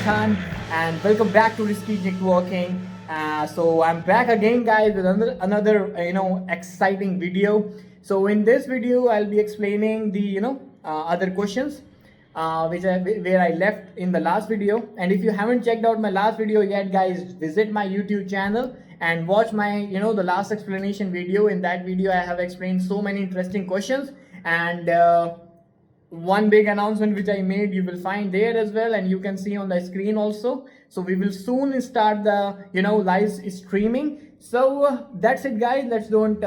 Khan, and welcome back to Risky Networking. So I'm back again, guys, with another exciting video. So in this video, I'll be explaining the other questions where I left in the last video. And if you haven't checked out my last video yet, guys, visit my YouTube channel and watch my the last explanation video. In that video, I have explained so many interesting questions and. One big announcement which I made, you will find there as well, and you can see on the screen also. So we will soon start the live streaming. So that's it, guys. Let's don't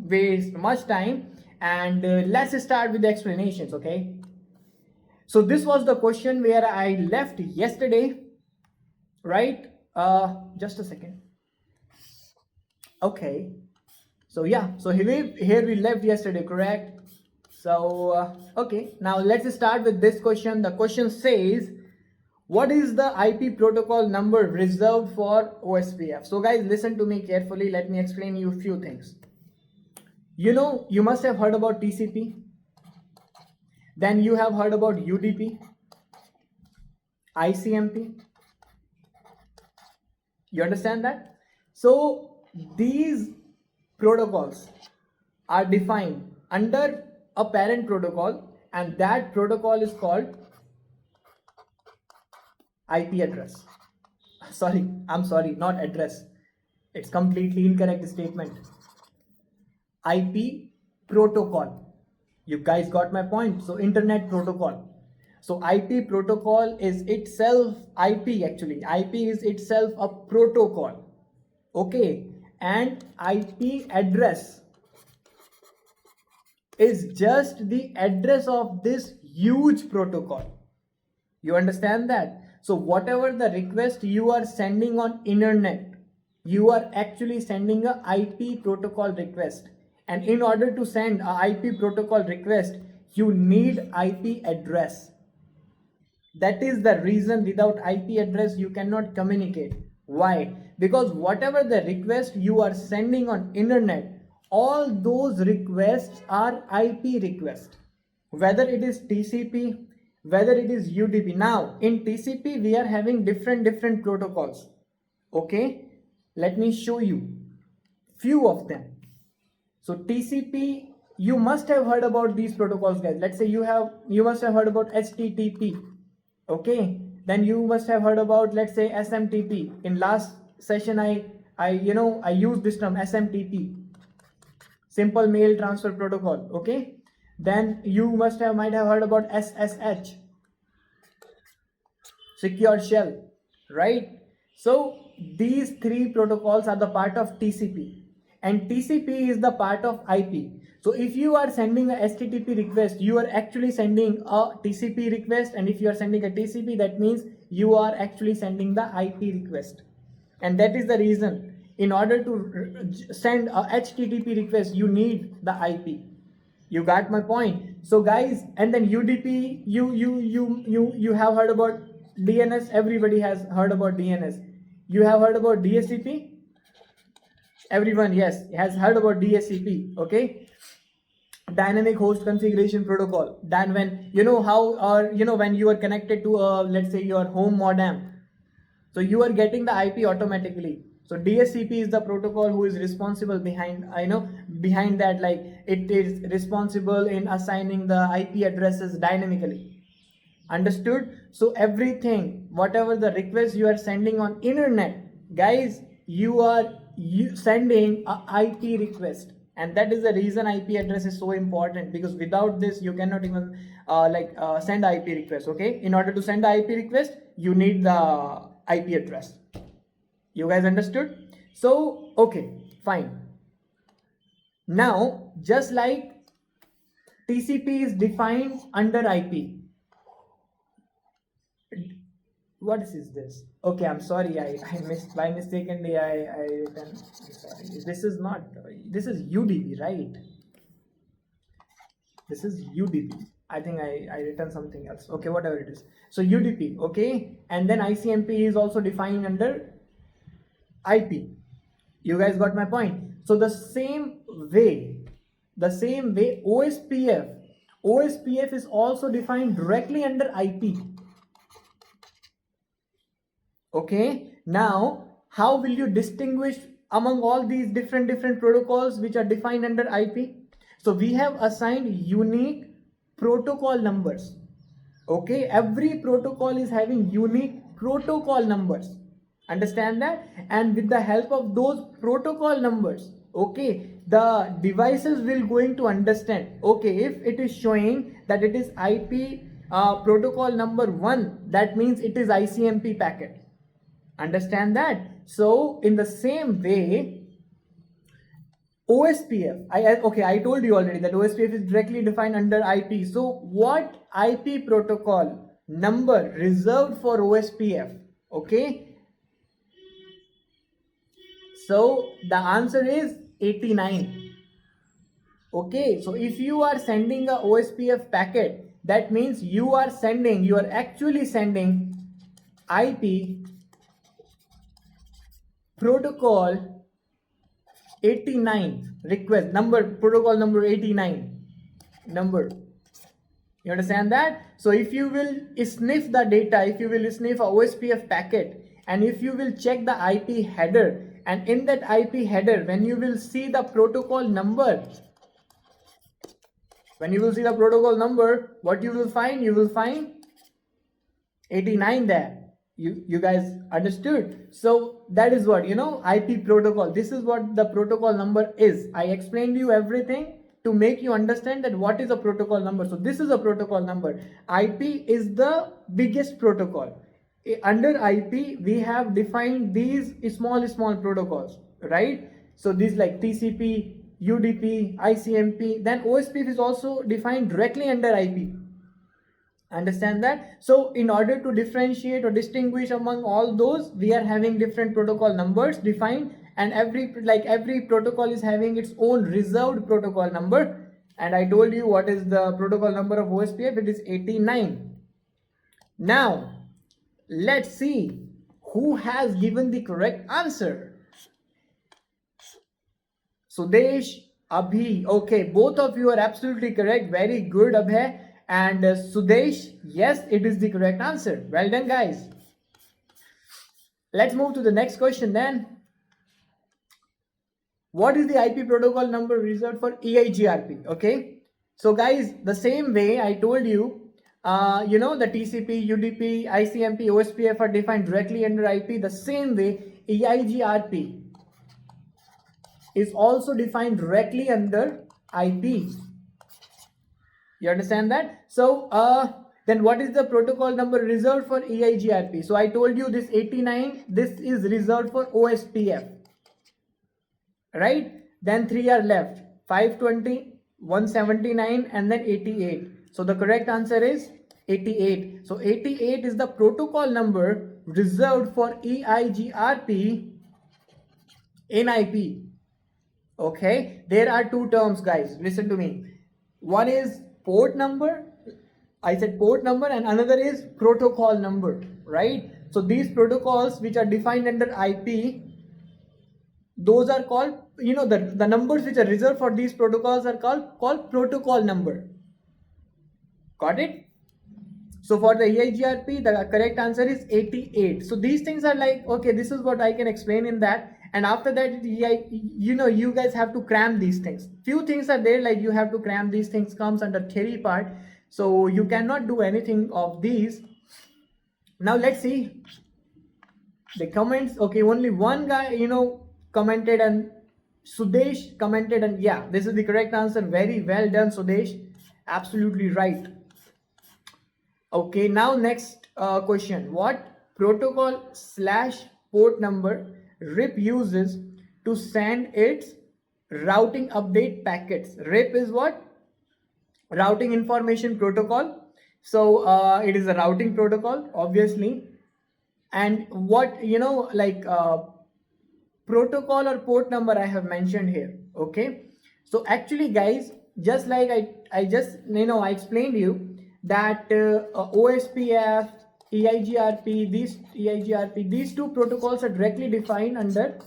waste much time, and let's start with the explanations. Okay. So this was the question where I left yesterday, right? Just a second. Okay. So yeah. So here we left yesterday, correct? So, okay, now let's start with this question. The question says, what is the IP protocol number reserved for OSPF? So guys, listen to me carefully. Let me explain you a few things. You must have heard about TCP. Then you have heard about UDP, ICMP. You understand that? So these protocols are defined under a parent protocol, and that protocol is called IP address. I'm sorry, not address. It's completely incorrect statement. IP protocol. You guys got my point. So internet protocol. So IP protocol is itself IP actually. IP is itself a protocol. Okay. And IP address is just the address of this huge protocol. You understand that? So whatever the request you are sending on internet, you are actually sending a IP protocol request. And in order to send a IP protocol request, you need IP address. That is the reason without IP address you cannot communicate. Why? Because whatever the request you are sending on internet, all those requests are IP requests, whether it is TCP, whether it is UDP. Now in TCP we are having different protocols. Okay, let me show you few of them. So TCP, you must have heard about these protocols, guys. Let's say you must have heard about HTTP. Okay, then you must have heard about, let's say, SMTP. In last session I used this term SMTP, simple mail transfer protocol. Okay, then you might have heard about SSH, secure shell, right? So these three protocols are the part of TCP, and TCP is the part of IP. So if you are sending a HTTP request, you are actually sending a TCP request, and if you are sending a TCP, that means you are actually sending the IP request. And that is the reason, in order to send a HTTP request, you need the IP. You got my point? So guys, and then UDP, you have heard about DNS. Everybody has heard about DNS. You have heard about DHCP? Everyone, yes, has heard about DHCP. Okay, dynamic host configuration protocol. Then when when you are connected to let's say your home modem, so you are getting the IP automatically. So DHCP is the protocol who is responsible behind that, like it is responsible in assigning the IP addresses dynamically. Understood? So everything, whatever the request you are sending on internet, guys, you are sending a IP request, and that is the reason IP address is so important, because without this you cannot even send IP request. Okay, in order to send the IP request, you need the IP address. You guys understood? So okay, fine. Now just like TCP is defined under IP. What is this? Okay, I'm sorry, I missed by mistakenly. I written. Sorry, this is not. This is UDP, right? This is UDP. I think I written something else. Okay, whatever it is. So UDP, okay, and then ICMP is also defined under IP. You guys got my point? So the same way, OSPF is also defined directly under IP. Okay, now how will you distinguish among all these different protocols which are defined under IP? So we have assigned unique protocol numbers. Okay, every protocol is having unique protocol numbers. Understand that? And with the help of those protocol numbers, okay, the devices will going to understand. Okay, if it is showing that it is IP protocol number 1, that means it is ICMP packet. Understand that? So in the same way, OSPF, I told you already that OSPF is directly defined under IP. So what IP protocol number reserved for OSPF? Okay, so the answer is 89. Okay, so if you are sending a OSPF packet, that means you are actually sending IP protocol 89 request number, protocol number 89 number. You understand that? So if you will sniff the data, if you will sniff a OSPF packet, and if you will check the IP header, and in that IP header, when you will see the protocol number, what you will find? You will find 89 there. You guys understood? So that is what, IP protocol. This is what the protocol number is. I explained you everything to make you understand that what is a protocol number. So this is a protocol number. IP is the biggest protocol. Under IP, we have defined these small protocols, right? So these like TCP, UDP, ICMP, then OSPF is also defined directly under IP. Understand that? So in order to differentiate or distinguish among all those, we are having different protocol numbers defined, and every protocol is having its own reserved protocol number. And I told you what is the protocol number of OSPF. It is 89. Now let's see who has given the correct answer. Sudesh, Abhi. Okay, both of you are absolutely correct. Very good, Abhay. And Sudesh, yes, it is the correct answer. Well done, guys. Let's move to the next question then. What is the IP protocol number reserved for EIGRP? Okay, so guys, the same way I told you, the TCP, UDP, ICMP, OSPF are defined directly under IP. The same way EIGRP is also defined directly under IP. You understand that? So then what is the protocol number reserved for EIGRP? So I told you this 89, this is reserved for OSPF, right? Then 3 are left, 520, 179 and then 88. So the correct answer is 88. So 88 is the protocol number reserved for EIGRP in IP. Okay, there are two terms, guys. Listen to me. One is port number. I said port number, and another is protocol number, right? So these protocols which are defined under IP, those are called, the numbers which are reserved for these protocols are called protocol number. Got it? So for the EIGRP, the correct answer is 88. So these things are like, okay, this is what I can explain in that. And after that, you guys have to cram these things. Few things are there, like you have to cram these things, comes under theory part. So you cannot do anything of these. Now let's see the comments. Okay, only one guy, commented, and Sudesh commented, and yeah, this is the correct answer. Very well done, Sudesh. Absolutely right. Okay, now next question. What protocol / port number RIP uses to send its routing update packets? RIP is what? Routing information protocol. So it is a routing protocol, obviously. And what, protocol or port number I have mentioned here. Okay, so actually, guys, just like I just I explained you that OSPF, EIGRP, these two protocols are directly defined under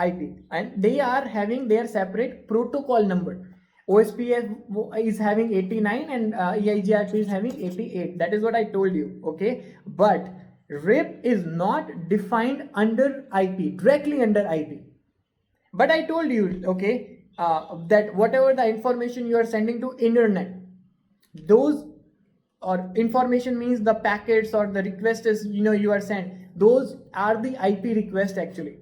IP, and they are having their separate protocol number. OSPF is having 89 and EIGRP is having 88. That is what I told you. Okay, but RIP is not defined under IP, directly under IP. But I told you, okay, that whatever the information you are sending to internet, those, or information means the packets or the request is, you are sent, those are the IP request actually.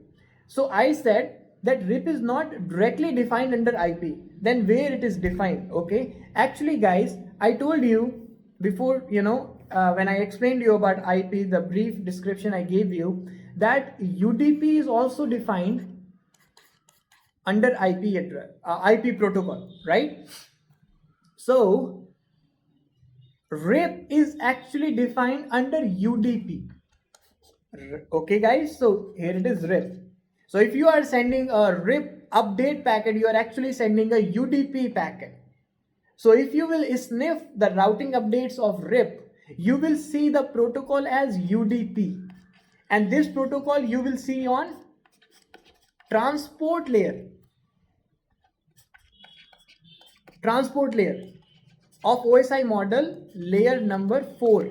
So I said that RIP is not directly defined under IP. Then where it is defined? Okay, actually guys, I told you before, when I explained you about IP, the brief description I gave you, that UDP is also defined under IP address, IP protocol, right? So RIP is actually defined under UDP. Okay guys, so here it is, RIP. So if you are sending a RIP update packet, you are actually sending a UDP packet. So if you will sniff the routing updates of RIP, you will see the protocol as UDP, and this protocol you will see on transport layer of OSI model layer number 4.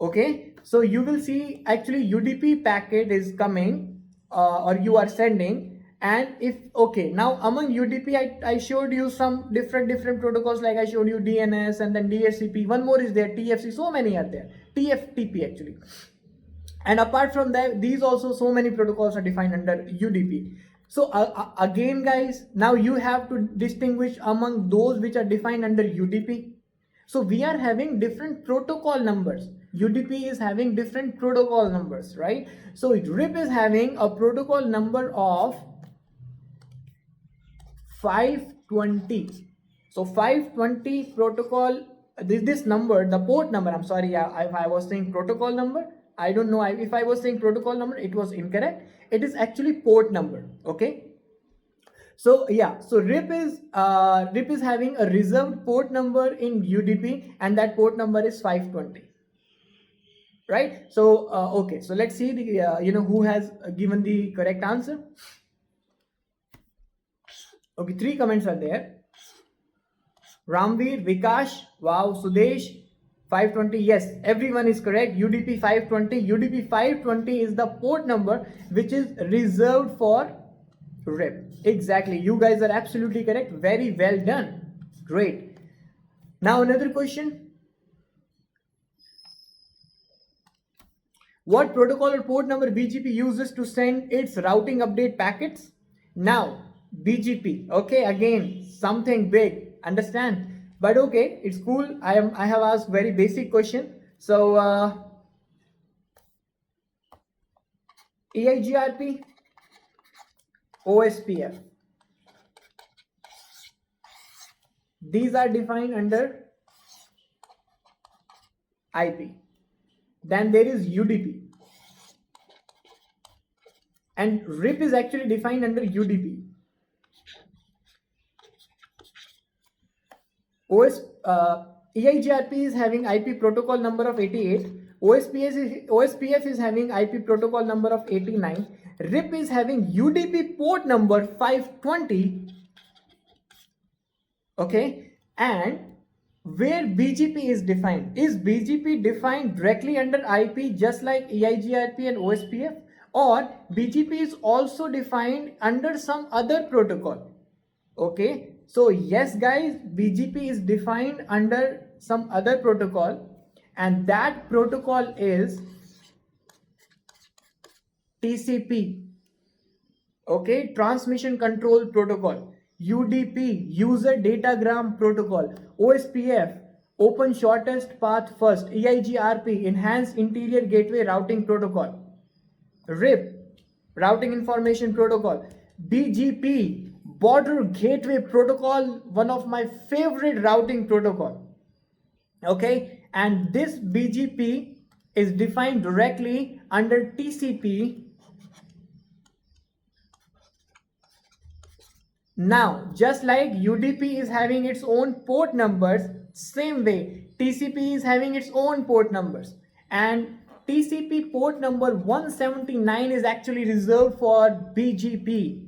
Okay, so you will see actually UDP packet is coming, or you are sending. And if, okay, now among UDP, I showed you some different protocols, like I showed you DNS and then DHCP. One more is there, TFC. So many are there, TFTP actually. And apart from that, these also, so many protocols are defined under UDP. So again guys, now you have to distinguish among those which are defined under UDP. So we are having different protocol numbers. UDP is having different protocol numbers, right? So RIP is having a protocol number of 520. So 520 protocol, this number, the port number, I'm sorry, if I was saying protocol number, I don't know if I was saying protocol number, it was incorrect. It is actually port number. Okay, so yeah, so RIP is having a reserved port number in UDP, and that port number is 520, right? So okay, so let's see the who has given the correct answer. Okay, 3 comments are there. Ramveer, Vikash, wow, Sudesh, 520. Yes, everyone is correct. UDP 520. UDP 520 is the port number which is reserved for RIP. Exactly. You guys are absolutely correct. Very well done. Great. Now another question. What protocol or port number BGP uses to send its routing update packets? Now, BGP. Okay, again, something big. Understand? But okay, it's cool. I have asked very basic question. So EIGRP, OSPF. These are defined under IP. Then there is UDP. And RIP is actually defined under UDP. EIGRP is having IP protocol number of 88. OSPF is having IP protocol number of 89. RIP is having UDP port number 520. Okay, and where BGP is defined, is BGP defined directly under IP just like EIGRP and OSPF, or BGP is also defined under some other protocol? Okay, so yes guys, BGP is defined under some other protocol, and that protocol is TCP. Okay, transmission control protocol. UDP, user datagram protocol. OSPF, open shortest path first. EIGRP, enhanced interior gateway routing protocol. RIP, routing information protocol. BGP, border gateway protocol, one of my favorite routing protocol. Okay, and this BGP is defined directly under TCP. Now, just like UDP is having its own port numbers, same way TCP is having its own port numbers, and TCP port number 179 is actually reserved for BGP.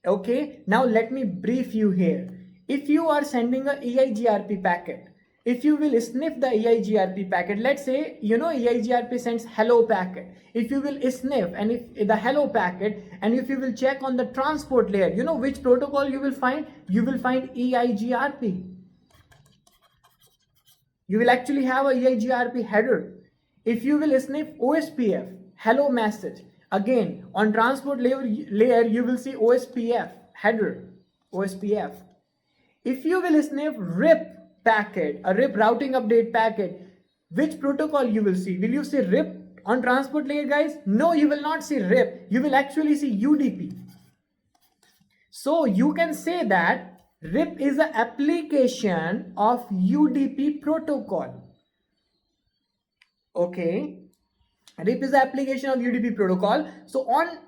Okay, now let me brief you here. If you are sending a EIGRP packet if you will sniff the EIGRP packet, let's say, EIGRP sends hello packet. If you will sniff and if the hello packet, and if you will check on the transport layer, which protocol you will find? You will find EIGRP. You will actually have a EIGRP header. If you will sniff OSPF, hello message, again on transport layer you will see OSPF header, OSPF. If you will sniff RIP packet, a RIP routing update packet, which protocol you will see? Will you see RIP on transport layer, guys? No, you will not see RIP. You will actually see UDP. So you can say that RIP is an application of UDP protocol. Okay. RIP is the application of UDP protocol. So on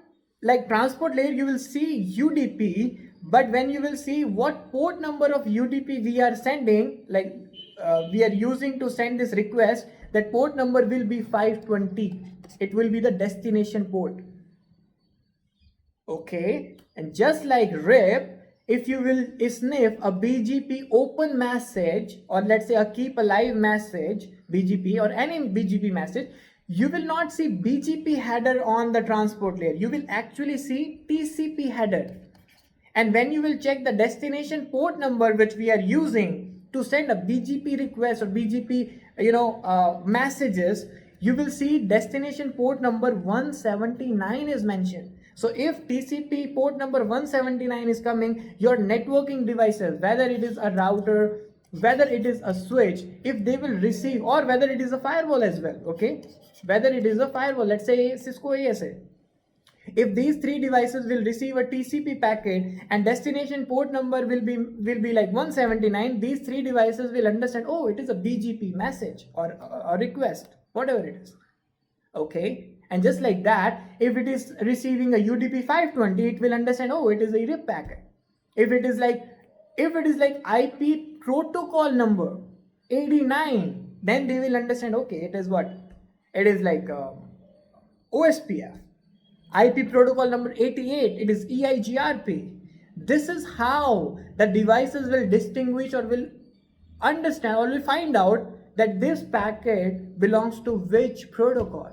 like transport layer, you will see UDP, but when you will see what port number of UDP we are sending, like we are using to send this request, that port number will be 520. It will be the destination port. Okay, and just like RIP, if you will sniff a BGP open message, or let's say a keep alive message, BGP or any BGP message, you will not see BGP header on the transport layer. You will actually see TCP header. And when you will check the destination port number which we are using to send a BGP request or BGP messages, you will see destination port number 179 is mentioned. So if TCP port number 179 is coming, your networking devices, whether it is a router, whether it is a switch, if they will receive, or whether it is a firewall as well, okay, whether it is a firewall, let's say Cisco ASA, if these three devices will receive a TCP packet and destination port number will be like 179, these three devices will understand, oh, it is a BGP message or a request, whatever it is. Okay, and just like that, if it is receiving a UDP 520, it will understand, oh, it is a RIP packet. If it is like IP protocol number 89, then they will understand, okay, it is what? It is like OSPF. IP protocol number 88, it is EIGRP. This is how the devices will distinguish or will understand or will find out that this packet belongs to which protocol.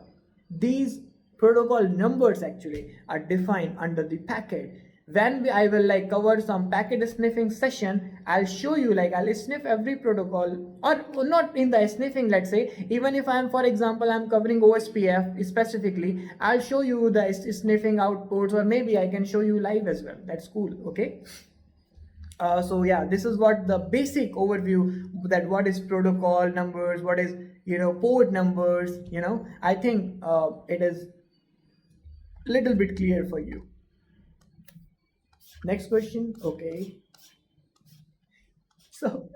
These protocol numbers actually are defined under the packet. When I will like cover some packet sniffing session, I'll show you, like I'll sniff every protocol, or not in the sniffing, let's say, even if I'm, for example, I'm covering OSPF specifically, I'll show you the sniffing outputs, or maybe I can show you live as well. That's cool. Okay. So yeah, this is what the basic overview, that what is protocol numbers, what is port numbers. I think it is little bit clear for you. Next question. Okay, so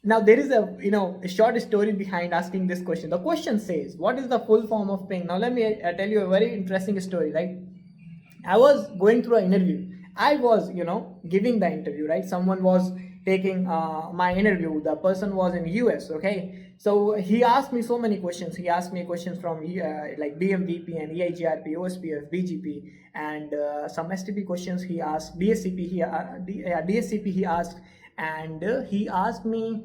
now there is a short story behind asking this question. The question says, what is the full form of ping? Now let me tell you a very interesting story. Right, I was going through an interview. I was giving the interview, right? Someone was taking my interview. The person was in US. Okay, so he asked me so many questions. He asked me questions from like DMVPN, EIGRP, OSPF, BGP, and some STP questions he asked. DSCP he asked, and he asked me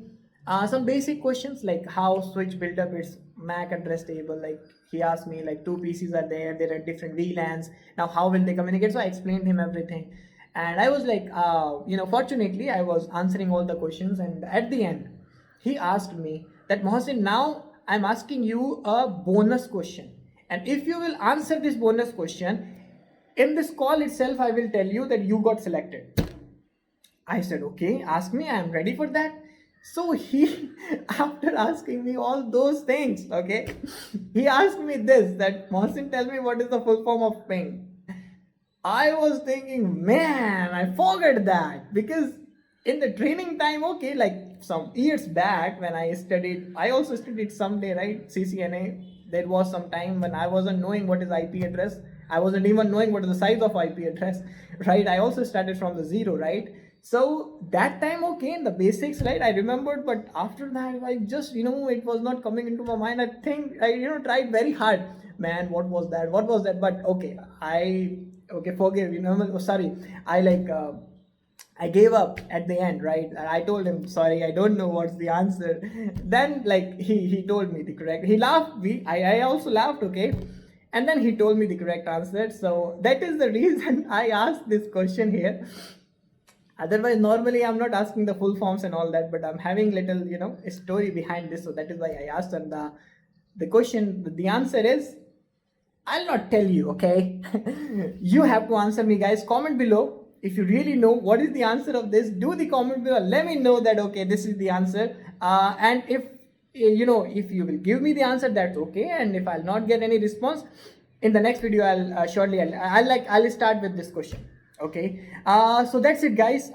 some basic questions like how switch build up its MAC address table. Like he asked me like two PCs are there are different VLANs. Now how will they communicate? So I explained him everything, and I was like, fortunately I was answering all the questions, and at the end he asked me that, Mohsin, now I'm asking you a bonus question, and if you will answer this bonus question in this call itself, I will tell you that you got selected. I said, okay, ask me, I am ready for that. So he, after asking me all those things, okay, he asked me this, that, Mohsin, tell me what is the full form of ping. I was thinking, man, I forgot that, because in the training time, okay, like some years back when I also studied someday, right, CCNA, there was some time when I wasn't knowing what is IP address. I wasn't even knowing what is the size of IP address, right? I also started from the zero, right? So that time, okay, in the basics, right, I remembered, but after that, I just, it was not coming into my mind. I think I, tried very hard. Man, what was that? But okay, forgive, sorry. I gave up at the end, right? And I told him, sorry, I don't know what's the answer. Then like he told me the correct. He laughed. I also laughed, okay? And then he told me the correct answer. So that is the reason I asked this question here. Otherwise, normally I'm not asking the full forms and all that, but I'm having little, a story behind this. So that is why I asked. And the question, the answer is, I'll not tell you, okay? You have to answer me, guys. Comment below if you really know what is the answer of this. Do the comment below. Let me know that, okay, this is the answer. And if if you will give me the answer, that's okay. And if I'll not get any response, in the next video, I'll surely I'll start with this question. Okay, so that's it, guys.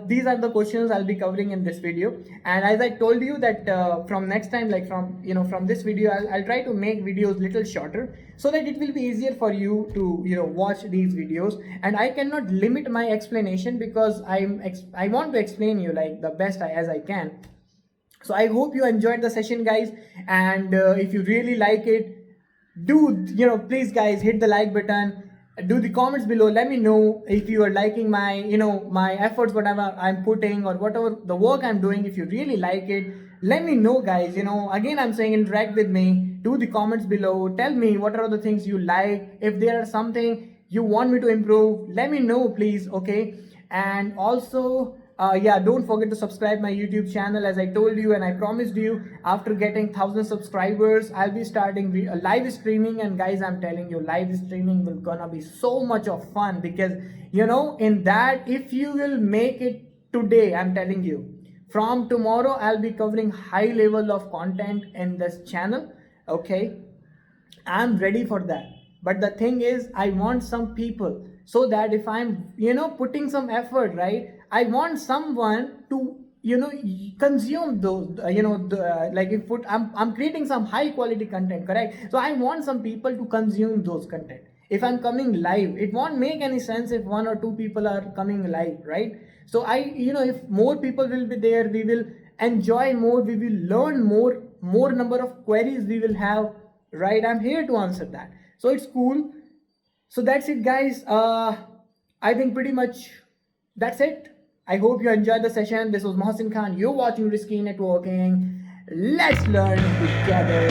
These are the questions I'll be covering in this video. And as I told you that from next time, like from this video, I'll try to make videos little shorter so that it will be easier for you to watch these videos. And I cannot limit my explanation because I want to explain you like the best as I can. So I hope you enjoyed the session, guys. And if you really like it, do please, guys, hit the like button. Do the comments below. Let me know if you are liking my my efforts, whatever I'm putting or whatever the work I'm doing. If you really like it, let me know, guys. Again, I'm saying interact with me. Do the comments below. Tell me what are the things you like. If there are something you want me to improve, let me know, please. Okay. And also, yeah, don't forget to subscribe my YouTube channel. As I told you and I promised you, after getting 1,000 subscribers, I'll be starting live streaming. And guys, I'm telling you, live streaming will gonna be so much of fun because in that, if you will make it today, I'm telling you, from tomorrow I'll be covering high level of content in this channel. Okay, I'm ready for that. But the thing is, I want some people, so that if I'm putting some effort, right, I want someone to consume those like if I'm creating some high quality content, correct? So I want some people to consume those content. If I'm coming live, it won't make any sense if one or two people are coming live, right? So if more people will be there, we will enjoy more, we will learn more number of queries we will have, right? I'm here to answer that. So it's cool. So that's it, guys. I think pretty much that's it. I hope you enjoyed the session. This was Mohsin Khan. You're watching Risky Networking. Let's learn together.